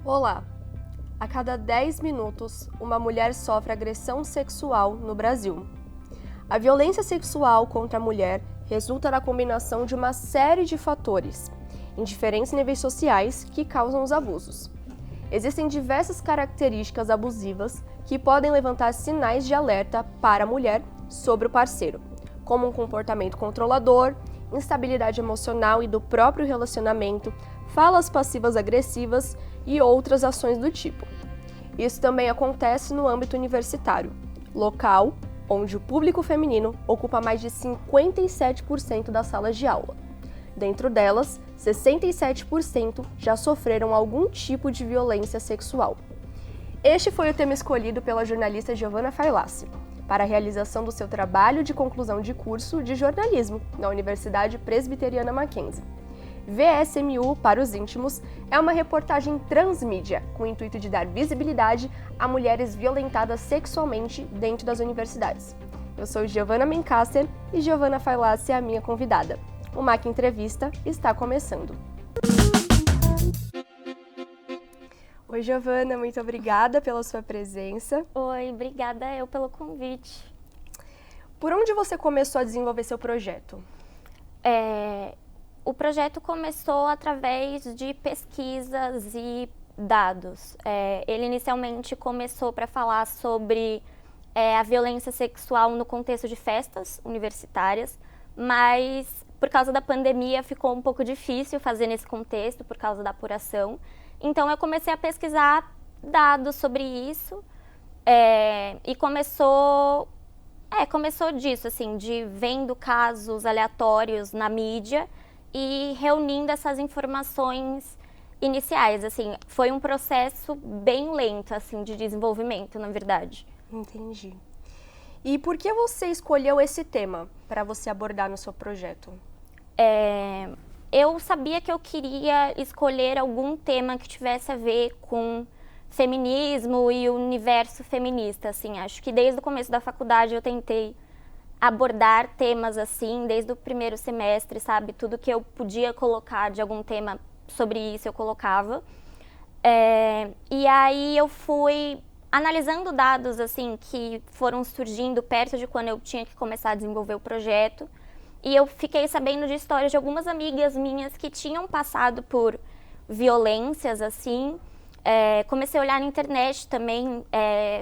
Olá! A cada 10 minutos, uma mulher sofre agressão sexual no Brasil. A violência sexual contra a mulher resulta da combinação de uma série de fatores, em diferentes níveis sociais, que causam os abusos. Existem diversas características abusivas que podem levantar sinais de alerta para a mulher sobre o parceiro, como um comportamento controlador, instabilidade emocional e do próprio relacionamento, falas passivas agressivas e outras ações do tipo. Isso também acontece no âmbito universitário, local onde o público feminino ocupa mais de 57% das salas de aula. Dentro delas, 67% já sofreram algum tipo de violência sexual. Este foi o tema escolhido pela jornalista Giovanna Failassi para a realização do seu trabalho de conclusão de curso de jornalismo na Universidade Presbiteriana Mackenzie. VSMU para os íntimos é uma reportagem transmídia com o intuito de dar visibilidade a mulheres violentadas sexualmente dentro das universidades. Eu sou Giovanna Mencaster e Giovanna Failassi é a minha convidada. O MAC Entrevista está começando. Oi, Giovanna, muito obrigada pela sua presença. Oi, obrigada eu pelo convite. Por onde você começou a desenvolver seu projeto? O projeto começou através de pesquisas e dados. Ele inicialmente começou para falar sobre a violência sexual no contexto de festas universitárias, mas por causa da pandemia ficou um pouco difícil fazer nesse contexto por causa da apuração. Então eu comecei a pesquisar dados sobre isso e começou disso, assim, de vendo casos aleatórios na mídia e reunindo essas informações iniciais, assim, foi um processo bem lento, assim, de desenvolvimento, na verdade. Entendi. E por que você escolheu esse tema para você abordar no seu projeto? Eu sabia que eu queria escolher algum tema que tivesse a ver com feminismo e o universo feminista, assim, acho que desde o começo da faculdade eu tentei abordar temas assim, desde o primeiro semestre, sabe? Tudo que eu podia colocar de algum tema sobre isso eu colocava. E aí eu fui analisando dados assim que foram surgindo perto de quando eu tinha que começar a desenvolver o projeto. E eu fiquei sabendo de histórias de algumas amigas minhas que tinham passado por violências assim. Comecei a olhar na internet também,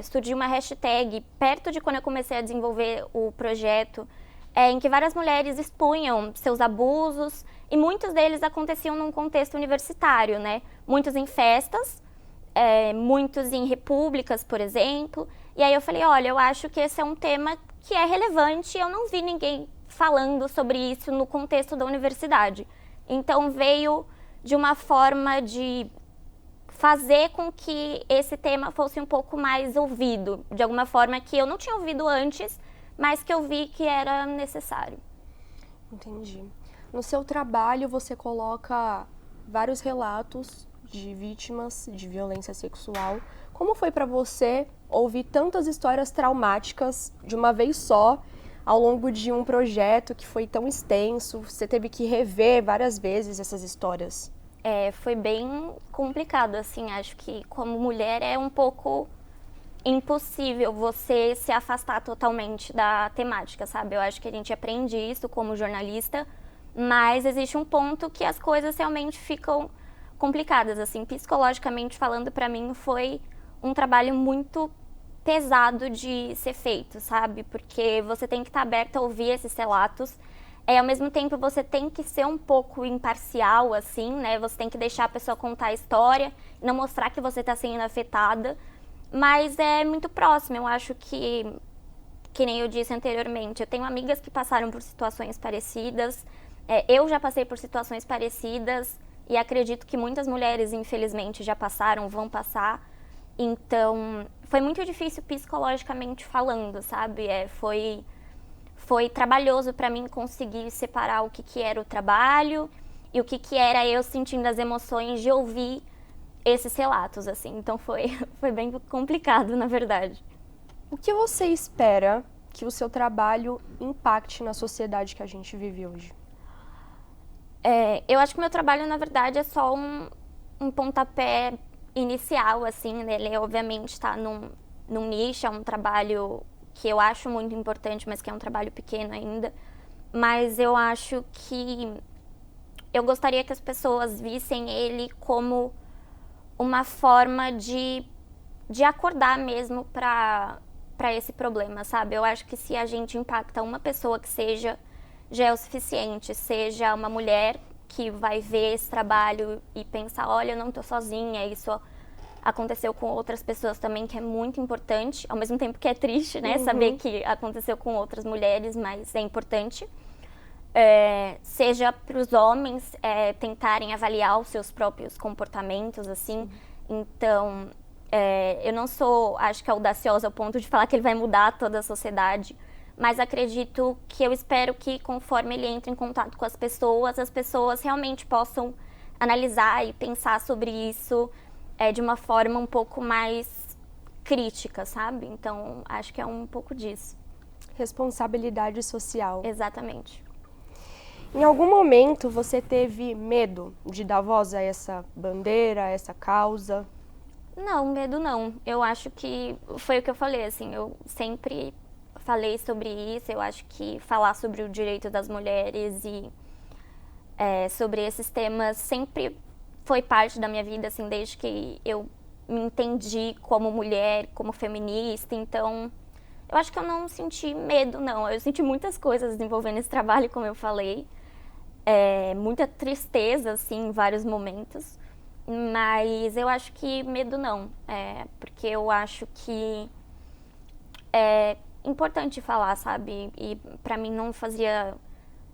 surgiu uma hashtag perto de quando eu comecei a desenvolver o projeto, em que várias mulheres expunham seus abusos e muitos deles aconteciam num contexto universitário, né? Muitos em festas, muitos em repúblicas, por exemplo. E aí eu falei, olha, eu acho que esse é um tema que é relevante e eu não vi ninguém falando sobre isso no contexto da universidade. Então veio de uma forma de fazer com que esse tema fosse um pouco mais ouvido, de alguma forma que eu não tinha ouvido antes, mas que eu vi que era necessário. Entendi. No seu trabalho você coloca vários relatos de vítimas de violência sexual. Como foi para você ouvir tantas histórias traumáticas de uma vez só, ao longo de um projeto que foi tão extenso? Você teve que rever várias vezes essas histórias. Foi bem complicado, assim, acho que como mulher é um pouco impossível você se afastar totalmente da temática, sabe? Eu acho que a gente aprende isso como jornalista, mas existe um ponto que as coisas realmente ficam complicadas, assim, psicologicamente falando, para mim foi um trabalho muito pesado de ser feito, sabe? Porque você tem que estar aberta a ouvir esses relatos. Ao mesmo tempo, você tem que ser um pouco imparcial, assim, né? Você tem que deixar a pessoa contar a história, não mostrar que você está sendo afetada. Mas é muito próximo, eu acho que nem eu disse anteriormente, eu tenho amigas que passaram por situações parecidas, eu já passei por situações parecidas e acredito que muitas mulheres, infelizmente, já passaram, vão passar. Então, foi muito difícil psicologicamente falando, sabe? Foi trabalhoso para mim conseguir separar o que era o trabalho e o que era eu sentindo as emoções de ouvir esses relatos, assim. Então foi bem complicado, na verdade. O que você espera que o seu trabalho impacte na sociedade que a gente vive hoje? Eu acho que o meu trabalho, na verdade, é só um pontapé inicial, assim, né? Ele obviamente está num nicho, é um trabalho que eu acho muito importante, mas que é um trabalho pequeno ainda. Mas eu acho que eu gostaria que as pessoas vissem ele como uma forma de acordar mesmo para esse problema, sabe? Eu acho que se a gente impacta uma pessoa que seja, já é o suficiente, seja uma mulher que vai ver esse trabalho e pensar, olha, eu não tô sozinha, isso aconteceu com outras pessoas também, que é muito importante, ao mesmo tempo que é triste, né? Saber que aconteceu com outras mulheres, mas é importante. Seja para os homens tentarem avaliar os seus próprios comportamentos, assim. Então, eu não sou, acho que audaciosa ao ponto de falar que ele vai mudar toda a sociedade, mas acredito que eu espero que conforme ele entre em contato com as pessoas realmente possam analisar e pensar sobre isso de uma forma um pouco mais crítica, sabe? Então, acho que é um pouco disso. Responsabilidade social. Exatamente. Em algum momento você teve medo de dar voz a essa bandeira, a essa causa? Não, medo não. Eu acho que foi o que eu falei, assim, eu sempre falei sobre isso. Eu acho que falar sobre o direito das mulheres e sobre esses temas sempre foi parte da minha vida, assim, desde que eu me entendi como mulher, como feminista. Então, eu acho que eu não senti medo, não. Eu senti muitas coisas envolvendo esse trabalho, como eu falei. Muita tristeza, assim, em vários momentos. Mas eu acho que medo não. Porque eu acho que é importante falar, sabe? E pra mim não fazia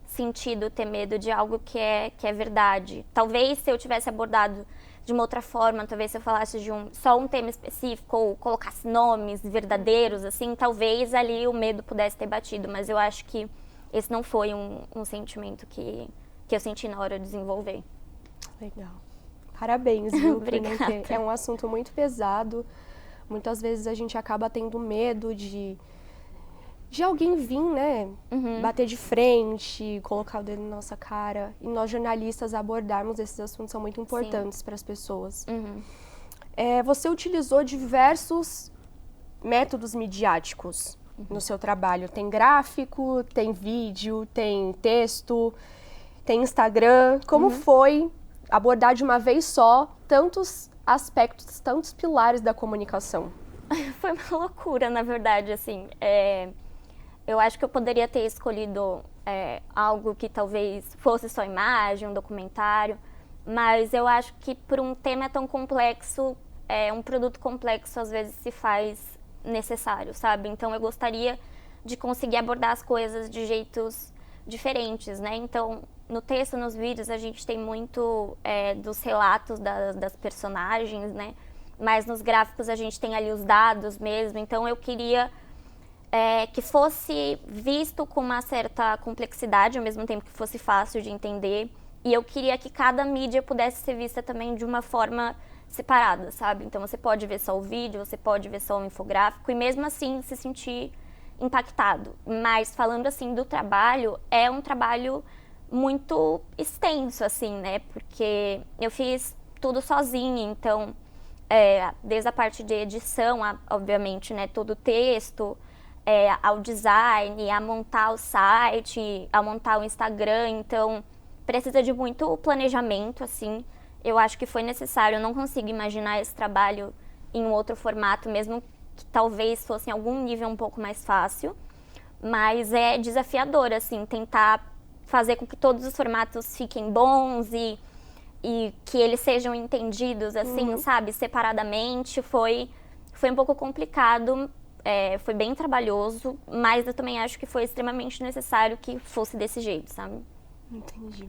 sentido ter medo de algo que é verdade. Talvez se eu tivesse abordado de uma outra forma, talvez se eu falasse de só um tema específico ou colocasse nomes verdadeiros, assim, talvez ali o medo pudesse ter batido. Mas eu acho que esse não foi um sentimento que eu senti na hora de desenvolver. Legal. Parabéns, viu? Obrigada. Porque é um assunto muito pesado. Muitas vezes a gente acaba tendo medo de alguém vir, né? Bater de frente, colocar o dedo na nossa cara. E nós, jornalistas, abordarmos esses assuntos são muito importantes para as pessoas. Você utilizou diversos métodos midiáticos no seu trabalho. Tem gráfico, tem vídeo, tem texto, tem Instagram. Como foi abordar de uma vez só tantos aspectos, tantos pilares da comunicação? Foi uma loucura, na verdade, assim. Eu acho que eu poderia ter escolhido algo que talvez fosse só imagem, um documentário, mas eu acho que por um tema tão complexo, um produto complexo às vezes se faz necessário, sabe? Então eu gostaria de conseguir abordar as coisas de jeitos diferentes, né? Então, no texto, nos vídeos, a gente tem muito dos relatos das personagens, né? Mas nos gráficos a gente tem ali os dados mesmo. Então, eu queria que fosse visto com uma certa complexidade, ao mesmo tempo que fosse fácil de entender. E eu queria que cada mídia pudesse ser vista também de uma forma separada, sabe? Então, você pode ver só o vídeo, você pode ver só o infográfico e mesmo assim se sentir impactado. Mas falando assim do trabalho, é um trabalho muito extenso, assim, né? Porque eu fiz tudo sozinha, então desde a parte de edição, obviamente, né? Todo o texto, ao design, a montar o site, a montar o Instagram, então precisa de muito planejamento, assim. Eu acho que foi necessário, eu não consigo imaginar esse trabalho em um outro formato, mesmo que talvez fosse em algum nível um pouco mais fácil, mas é desafiador, assim, tentar fazer com que todos os formatos fiquem bons e que eles sejam entendidos, assim, sabe, separadamente. Foi um pouco complicado, foi bem trabalhoso, mas eu também acho que foi extremamente necessário que fosse desse jeito, sabe? Entendi.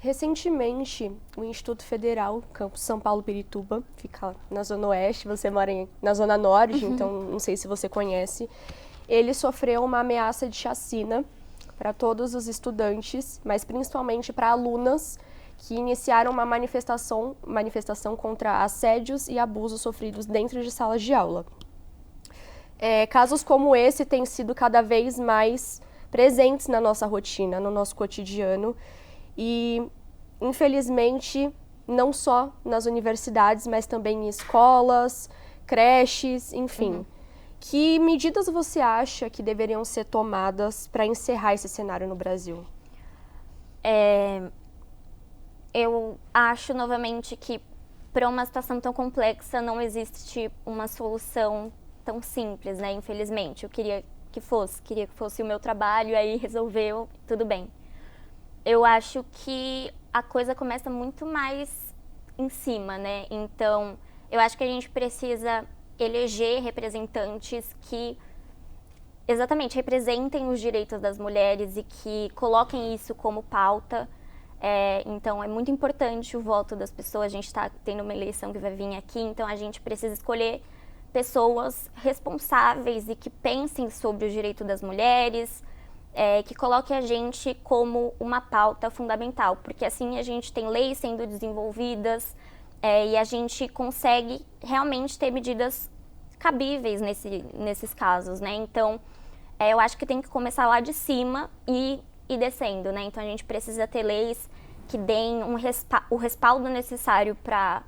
Recentemente, o Instituto Federal, campus São Paulo-Pirituba, fica na Zona Oeste, você mora na Zona Norte, então não sei se você conhece, ele sofreu uma ameaça de chacina para todos os estudantes, mas principalmente para alunas que iniciaram uma manifestação contra assédios e abusos sofridos dentro de salas de aula. Casos como esse têm sido cada vez mais presentes na nossa rotina, no nosso cotidiano e, infelizmente, não só nas universidades, mas também em escolas, creches, enfim. Que medidas você acha que deveriam ser tomadas para encerrar esse cenário no Brasil? Eu acho, novamente, que para uma situação tão complexa não existe uma solução tão simples, né? Infelizmente. Eu queria que fosse o meu trabalho, aí resolveu, tudo bem. Eu acho que a coisa começa muito mais em cima, né? Então, eu acho que a gente precisa eleger representantes que exatamente representem os direitos das mulheres e que coloquem isso como pauta. Então, é muito importante o voto das pessoas. A gente está tendo uma eleição que vai vir aqui, então a gente precisa escolher pessoas responsáveis e que pensem sobre o direito das mulheres, que coloquem a gente como uma pauta fundamental, porque assim a gente tem leis sendo desenvolvidas e a gente consegue realmente ter medidas cabíveis nesses casos, né? Então, eu acho que tem que começar lá de cima e descendo, né? Então, a gente precisa ter leis que deem o respaldo necessário para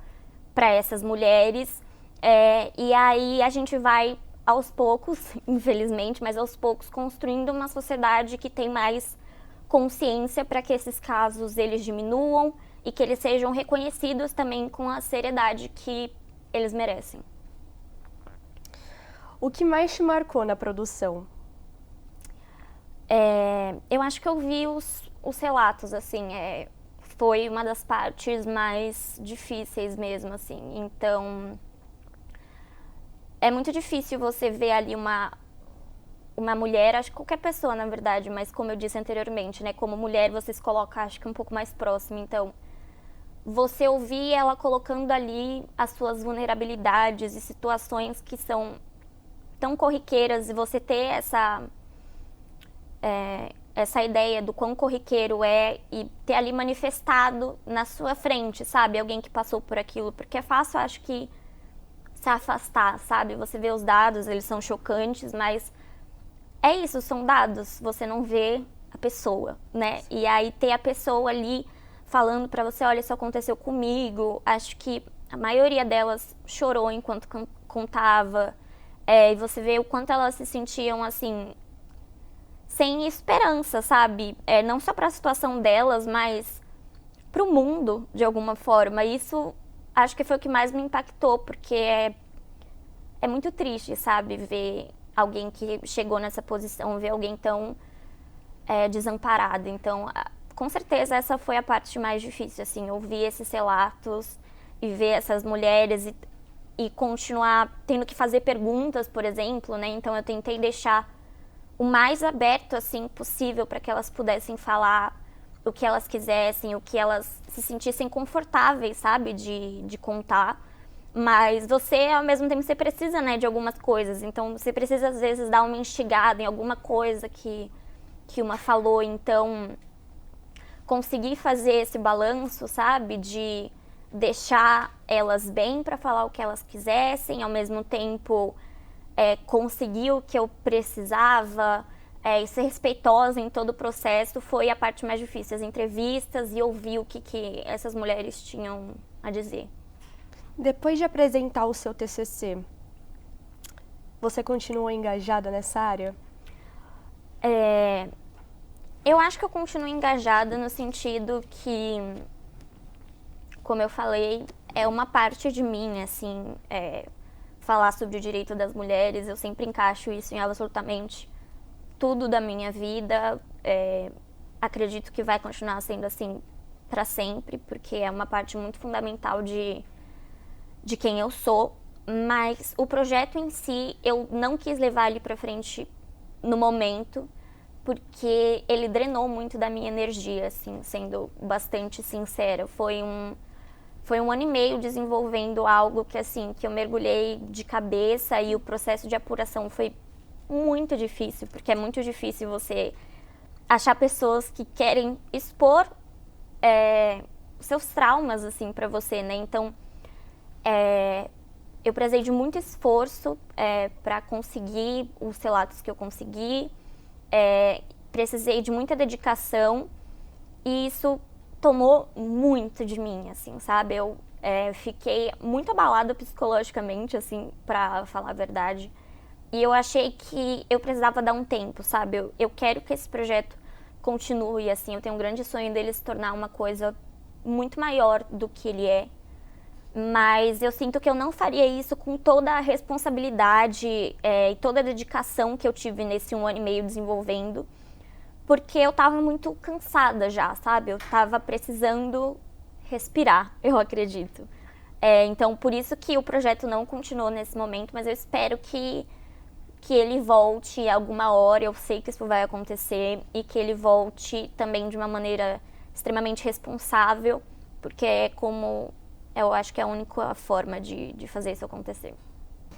essas mulheres. E aí a gente vai, aos poucos, infelizmente, mas aos poucos, construindo uma sociedade que tem mais consciência para que esses casos eles diminuam e que eles sejam reconhecidos também com a seriedade que eles merecem. O que mais te marcou na produção? Eu acho que eu vi os relatos, assim, foi uma das partes mais difíceis mesmo, assim. Então, é muito difícil você ver ali uma mulher, acho que qualquer pessoa, na verdade, mas como eu disse anteriormente, né, como mulher você se coloca, acho que um pouco mais próximo. Então, você ouvir ela colocando ali as suas vulnerabilidades e situações que são tão corriqueiras e você ter essa ideia do quão corriqueiro é e ter ali manifestado na sua frente, sabe? Alguém que passou por aquilo, porque é fácil, acho que, se afastar, sabe? Você vê os dados, eles são chocantes, mas é isso, são dados, você não vê a pessoa, né? E aí ter a pessoa ali falando pra você, olha, isso aconteceu comigo, acho que a maioria delas chorou enquanto contava, e você vê o quanto elas se sentiam, assim, sem esperança, sabe? Não só para a situação delas, mas para o mundo, de alguma forma. Isso acho que foi o que mais me impactou, porque é muito triste, sabe? Ver alguém que chegou nessa posição, ver alguém tão desamparado. Então, com certeza, essa foi a parte mais difícil, assim, ouvir esses relatos e ver essas mulheres e continuar tendo que fazer perguntas, por exemplo, né? Então, eu tentei deixar o mais aberto assim possível para que elas pudessem falar o que elas quisessem, o que elas se sentissem confortáveis, sabe, de contar. Mas você, ao mesmo tempo, você precisa, né, de algumas coisas. Então, você precisa, às vezes, dar uma instigada em alguma coisa que uma falou. Então, conseguir fazer esse balanço, sabe, de deixar elas bem para falar o que elas quisessem, ao mesmo tempo conseguir o que eu precisava, e ser respeitosa em todo o processo, foi a parte mais difícil, as entrevistas e ouvir o que essas mulheres tinham a dizer. Depois de apresentar o seu TCC, você continuou engajada nessa área? Eu acho que eu continuo engajada no sentido que, como eu falei, é uma parte de mim, assim, falar sobre o direito das mulheres, eu sempre encaixo isso em absolutamente tudo da minha vida. Acredito que vai continuar sendo assim para sempre, porque é uma parte muito fundamental de quem eu sou, mas o projeto em si, eu não quis levar ele para frente no momento, porque ele drenou muito da minha energia, assim, sendo bastante sincera. Foi um ano e meio desenvolvendo algo que, assim, que eu mergulhei de cabeça, e o processo de apuração foi muito difícil, porque é muito difícil você achar pessoas que querem expor seus traumas, assim, para você, né? Então, eu precisei de muito esforço para conseguir os relatos que eu consegui, precisei de muita dedicação e isso tomou muito de mim, assim, sabe? Eu fiquei muito abalada psicologicamente, assim, para falar a verdade. E eu achei que eu precisava dar um tempo, sabe? Eu quero que esse projeto continue, assim, eu tenho um grande sonho dele se tornar uma coisa muito maior do que ele é. Mas eu sinto que eu não faria isso com toda a responsabilidade e toda a dedicação que eu tive nesse 1 ano e meio desenvolvendo, porque eu tava muito cansada já, sabe? Eu tava precisando respirar, eu acredito. Então, por isso que o projeto não continuou nesse momento, mas eu espero que ele volte alguma hora, eu sei que isso vai acontecer, e que ele volte também de uma maneira extremamente responsável, porque eu acho que é a única forma de fazer isso acontecer.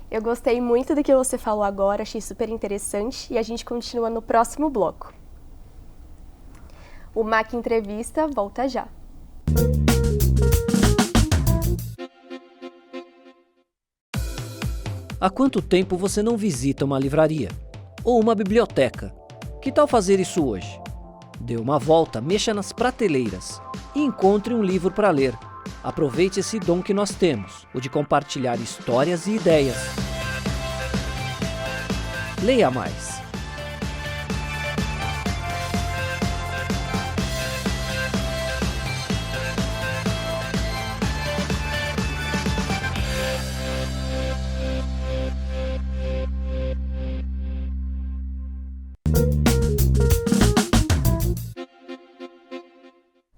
Eu gostei muito do que você falou agora, achei super interessante e a gente continua no próximo bloco. O MAC Entrevista volta já. Há quanto tempo você não visita uma livraria? Ou uma biblioteca? Que tal fazer isso hoje? Dê uma volta, mexa nas prateleiras e encontre um livro para ler. Aproveite esse dom que nós temos, o de compartilhar histórias e ideias. Leia mais.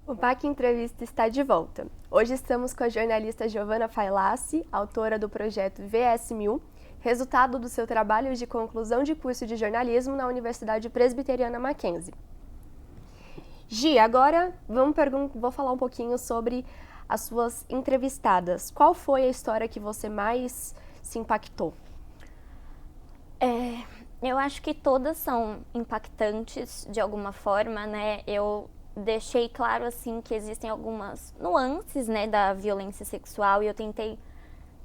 O MAC Entrevista está de volta. Hoje estamos com a jornalista Giovanna Failassi, autora do projeto VS1000, resultado do seu trabalho de conclusão de curso de jornalismo na Universidade Presbiteriana Mackenzie. Gi, agora vou falar um pouquinho sobre as suas entrevistadas. Qual foi a história que você mais se impactou? Eu acho que todas são impactantes de alguma forma, né? Eu deixei claro, assim, que existem algumas nuances, né, da violência sexual e eu tentei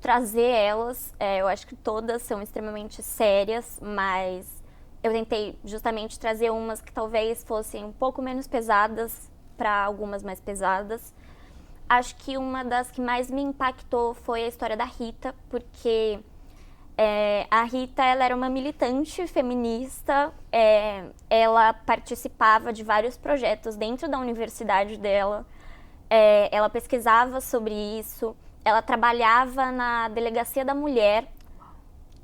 trazer elas. Eu acho que todas são extremamente sérias, mas eu tentei justamente trazer umas que talvez fossem um pouco menos pesadas para algumas mais pesadas. Acho que uma das que mais me impactou foi a história da Rita, porque a Rita, ela era uma militante feminista, ela participava de vários projetos dentro da universidade dela, ela pesquisava sobre isso, ela trabalhava na Delegacia da Mulher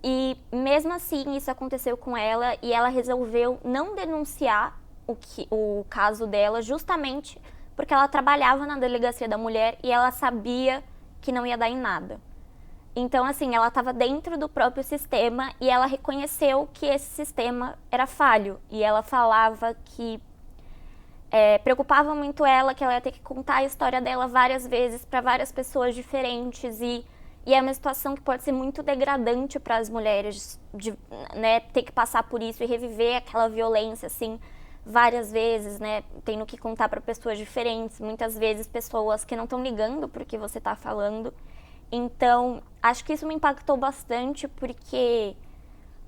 e mesmo assim isso aconteceu com ela e ela resolveu não denunciar o caso dela justamente porque ela trabalhava na Delegacia da Mulher e ela sabia que não ia dar em nada. Então, assim, ela estava dentro do próprio sistema e ela reconheceu que esse sistema era falho. E ela falava que preocupava muito ela, que ela ia ter que contar a história dela várias vezes para várias pessoas diferentes. E é uma situação que pode ser muito degradante para as mulheres, né, ter que passar por isso e reviver aquela violência, assim, várias vezes, né, tendo que contar para pessoas diferentes, muitas vezes pessoas que não estão ligando para o que você está falando. Então, acho que isso me impactou bastante porque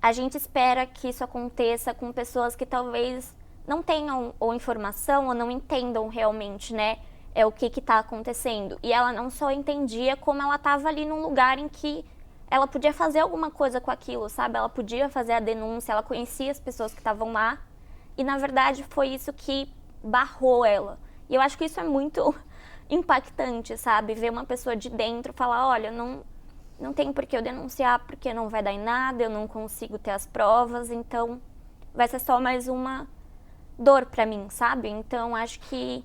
a gente espera que isso aconteça com pessoas que talvez não tenham ou informação ou não entendam realmente, né, o que está acontecendo. E ela não só entendia, como ela estava ali num lugar em que ela podia fazer alguma coisa com aquilo, sabe? Ela podia fazer a denúncia, ela conhecia as pessoas que estavam lá e, na verdade, foi isso que barrou ela. E eu acho que isso é muito impactante, sabe? Ver uma pessoa de dentro falar, olha, não tem por que eu denunciar porque não vai dar em nada, eu não consigo ter as provas, então vai ser só mais uma dor pra mim, sabe? Então acho que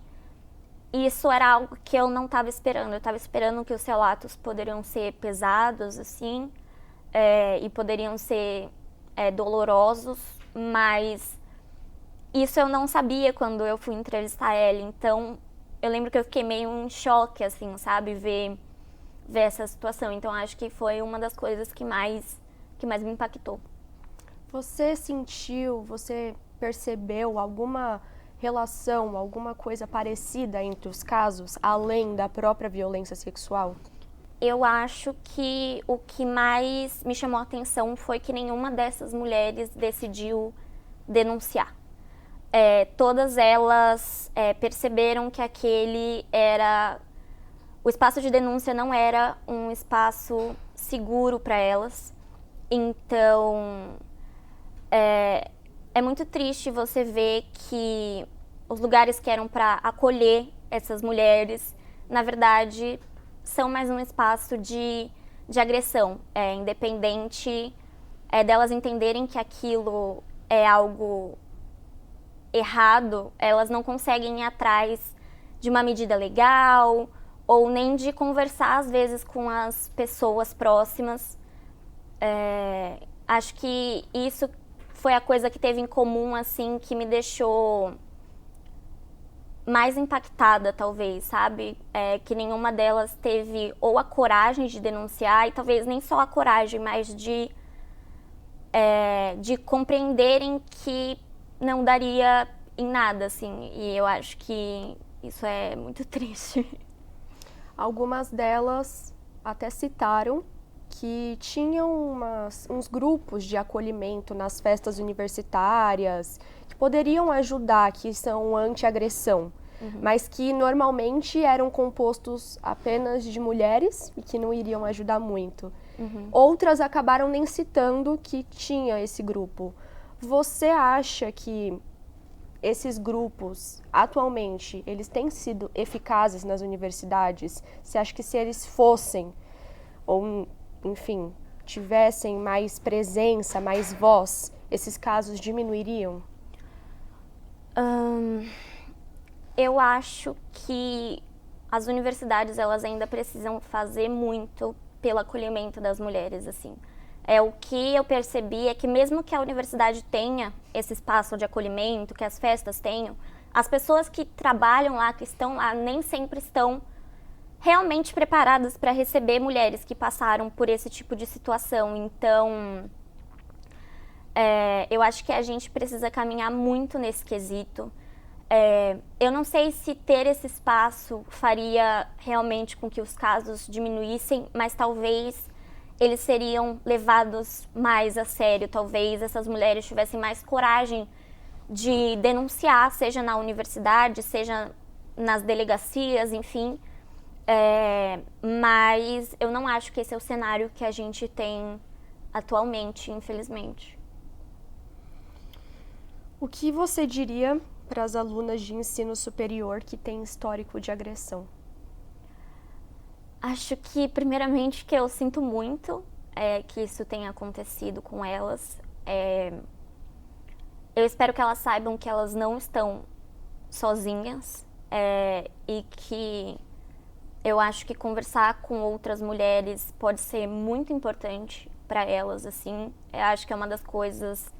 isso era algo que eu não estava esperando. Eu estava esperando que os relatos poderiam ser pesados, assim, e poderiam ser dolorosos, mas isso eu não sabia quando eu fui entrevistar ela, então eu lembro que eu fiquei meio em choque, assim, sabe, ver essa situação. Então, acho que foi uma das coisas que mais me impactou. Você sentiu, você percebeu alguma relação, alguma coisa parecida entre os casos, além da própria violência sexual? Eu acho que o que mais me chamou a atenção foi que nenhuma dessas mulheres decidiu denunciar. Todas elas perceberam que o espaço de denúncia não era um espaço seguro para elas. Então, é muito triste você ver que os lugares que eram para acolher essas mulheres, na verdade, são mais um espaço de agressão, independente delas entenderem que aquilo é algo errado, elas não conseguem ir atrás de uma medida legal ou nem de conversar, às vezes, com as pessoas próximas. Acho que isso foi a coisa que teve em comum, assim, que me deixou mais impactada, talvez, sabe? Que nenhuma delas teve ou a coragem de denunciar, e talvez nem só a coragem, mas de compreenderem que não daria em nada, assim. E eu acho que isso é muito triste. Algumas delas até citaram que tinham uns grupos de acolhimento nas festas universitárias que poderiam ajudar, que são anti-agressão, mas que normalmente eram compostos apenas de mulheres e que não iriam ajudar muito. Outras acabaram nem citando que tinha esse grupo. Você acha que esses grupos, atualmente, eles têm sido eficazes nas universidades? Você acha que se eles fossem, ou, enfim, tivessem mais presença, mais voz, esses casos diminuiriam? Eu acho que as universidades, elas ainda precisam fazer muito pelo acolhimento das mulheres, assim. O que eu percebi é que mesmo que a universidade tenha esse espaço de acolhimento, que as festas tenham, as pessoas que trabalham lá, que estão lá, nem sempre estão realmente preparadas para receber mulheres que passaram por esse tipo de situação. Então, eu acho que a gente precisa caminhar muito nesse quesito. Eu não sei se ter esse espaço faria realmente com que os casos diminuíssem, mas talvez eles seriam levados mais a sério. Talvez essas mulheres tivessem mais coragem de denunciar, seja na universidade, seja nas delegacias, enfim. Mas eu não acho que esse é o cenário que a gente tem atualmente, infelizmente. O que você diria para as alunas de ensino superior que têm histórico de agressão? Acho que, primeiramente, que eu sinto muito que isso tenha acontecido com elas. Eu espero que elas saibam que elas não estão sozinhas e que eu acho que conversar com outras mulheres pode ser muito importante para elas, assim. Eu acho que é uma das coisas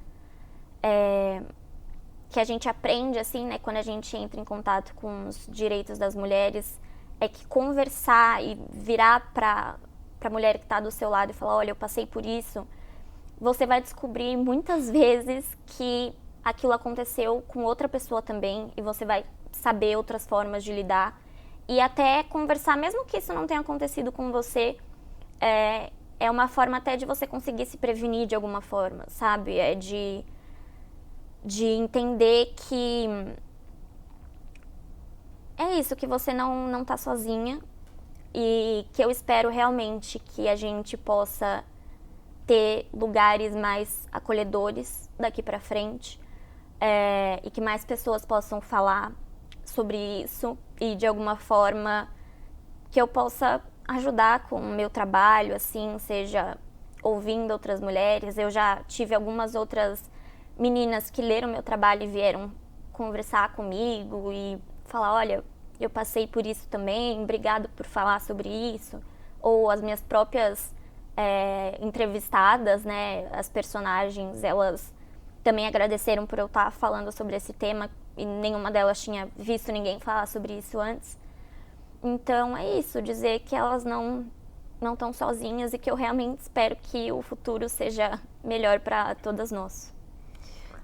que a gente aprende, assim, né, quando a gente entra em contato com os direitos das mulheres, é que conversar e virar para a mulher que está do seu lado e falar, olha, eu passei por isso, você vai descobrir muitas vezes que aquilo aconteceu com outra pessoa também e você vai saber outras formas de lidar e até conversar, mesmo que isso não tenha acontecido com você, é uma forma até de você conseguir se prevenir de alguma forma, sabe? De entender que é isso, que você não tá sozinha e que eu espero realmente que a gente possa ter lugares mais acolhedores daqui pra frente e que mais pessoas possam falar sobre isso e de alguma forma que eu possa ajudar com o meu trabalho, assim, seja ouvindo outras mulheres. Eu já tive algumas outras meninas que leram meu trabalho e vieram conversar comigo e falar, olha, eu passei por isso também, obrigado por falar sobre isso. Ou as minhas próprias entrevistadas, né, as personagens, elas também agradeceram por eu estar falando sobre esse tema e nenhuma delas tinha visto ninguém falar sobre isso antes. Então é isso, dizer que elas não estão sozinhas e que eu realmente espero que o futuro seja melhor para todas nós.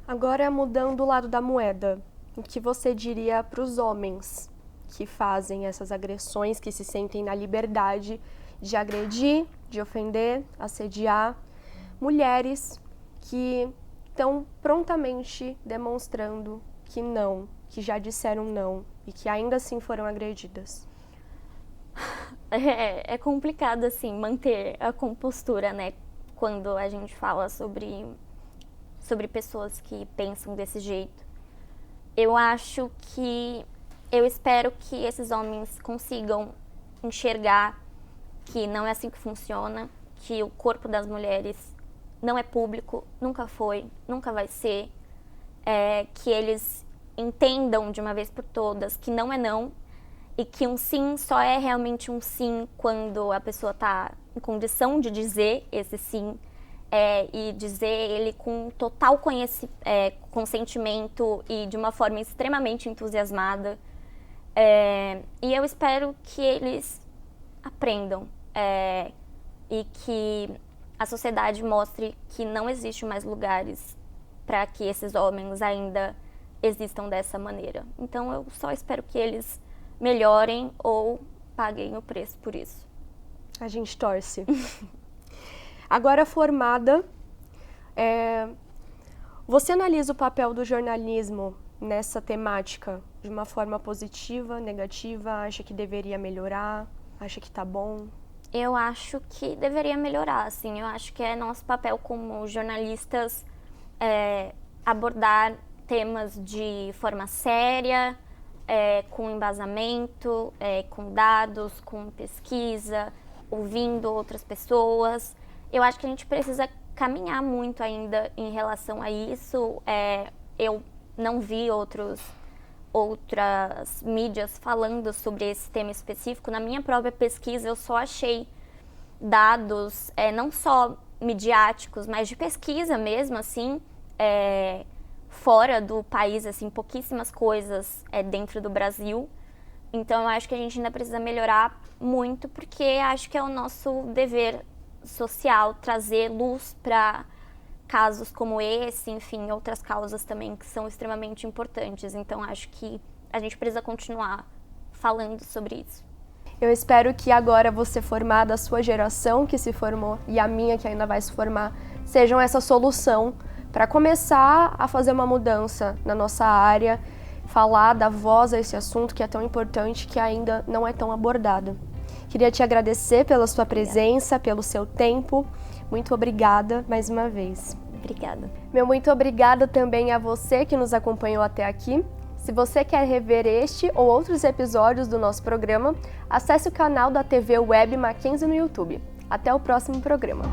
Agora, mudando o lado da moeda, o que você diria para os homens que fazem essas agressões, que se sentem na liberdade de agredir, de ofender, assediar mulheres que estão prontamente demonstrando que não, que já disseram não e que ainda assim foram agredidas? É complicado, assim, manter a compostura, né? Quando a gente fala sobre pessoas que pensam desse jeito. Eu espero que esses homens consigam enxergar que não é assim que funciona, que o corpo das mulheres não é público, nunca foi, nunca vai ser, que eles entendam de uma vez por todas que não é não, e que um sim só é realmente um sim quando a pessoa está em condição de dizer esse sim, e dizer ele com total consentimento e de uma forma extremamente entusiasmada. E eu espero que eles aprendam e que a sociedade mostre que não existe mais lugares para que esses homens ainda existam dessa maneira. Então eu só espero que eles melhorem ou paguem o preço por isso. A gente torce. Agora formada, você analisa o papel do jornalismo nessa temática de uma forma positiva, negativa? Acha que deveria melhorar? Acha que tá bom? Eu acho que deveria melhorar, assim. Eu acho que é nosso papel como jornalistas abordar temas de forma séria, com embasamento, com dados, com pesquisa, ouvindo outras pessoas. Eu acho que a gente precisa caminhar muito ainda em relação a isso. Eu não vi outras mídias falando sobre esse tema específico. Na minha própria pesquisa, eu só achei dados, não só midiáticos, mas de pesquisa mesmo, assim, fora do país, assim, pouquíssimas coisas dentro do Brasil. Então, eu acho que a gente ainda precisa melhorar muito, porque acho que é o nosso dever social trazer luz para casos como esse, enfim, outras causas também que são extremamente importantes. Então, acho que a gente precisa continuar falando sobre isso. Eu espero que agora você formada, a sua geração que se formou e a minha que ainda vai se formar, sejam essa solução para começar a fazer uma mudança na nossa área, falar, dar voz a esse assunto que é tão importante, que ainda não é tão abordado. Queria te agradecer pela sua presença, pelo seu tempo. Muito obrigada mais uma vez. Obrigada. Meu muito obrigada também a você que nos acompanhou até aqui. Se você quer rever este ou outros episódios do nosso programa, acesse o canal da TV Web Mackenzie no YouTube. Até o próximo programa.